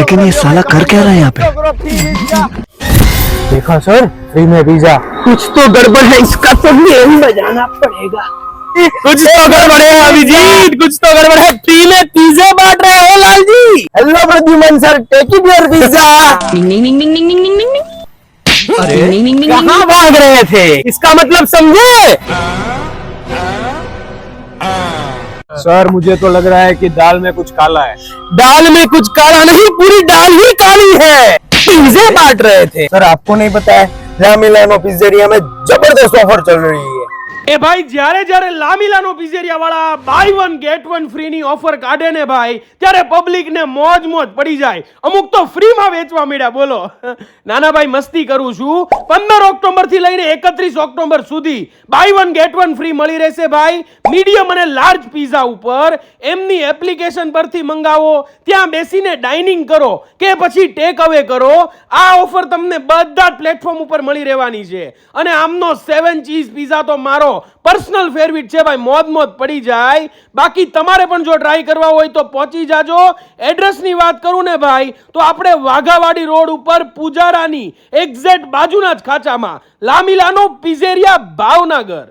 लेकिन ये साला कर क्या रहा है यहाँ पे? देखा सर, फ्री में पिज्जा। कुछ तो गड़बड़ है, इसका तो गेम बजाना पड़ेगा। कुछ तो गड़बड़ है अभिजीत, कुछ तो गड़बड़ है। फ्री में पिज्जा बांट रहे हो Lal ji. Hello Pradyuman sir, take it your pizza. अरे कहाँ भाग रहे थे? इसका मतलब समझे? सर मुझे तो लग रहा है कि दाल में कुछ काला है। दाल में कुछ काला नहीं, पूरी दाल ही काली है। पिज्जे बांट रहे थे। सर आपको नहीं पता है, रामिलानो पिज्जेरिया में जबरदस्त ऑफर चल रही है। એ ભાઈ જ્યારે જ્યારે લામીલાનો પિઝેરિયા વાળા બાય 1 ગેટ 1 ફ્રી ની ઓફર કાઢે ને ભાઈ, ત્યારે પબ્લિક ને મોજ મોજ પડી જાય. અમુક તો ફ્રી માં વેચવા મળ્યા. બોલો નાના ભાઈ, મસ્તી કરું છું. 15 ઓક્ટોબર થી લઈને 31 ઓક્ટોબર સુધી બાય 1 ગેટ 1 ફ્રી મળી રહેશે ભાઈ. મીડિયમ અને લાર્જ પિઝા ઉપર એમની એપ્લિકેશન પરથી મંગાવો, ત્યાં બેસીને ડાઇનિંગ કરો કે પછી ટેક અવે કરો. આ ઓફર તમને બધા જ પ્લેટફોર્મ ઉપર મળી રહેવાની છે. અને આમનો 7 ચીઝ પિઝા તો મારો पर्सनल फेवरेट છે ભાઈ. મોજ મોજ પડી જાય. બાકી તમારે પણ જો ટ્રાય કરવા હોય તો પહોંચી જાજો. એડ્રેસની વાત કરું ને ભાઈ, તો આપણે વાઘાવાડી રોડ ઉપર પૂજારાની એક્ઝેક્ટ બાજુના જ ખાચામાં લામીલાનો પિઝેરિયા ભાવનગર.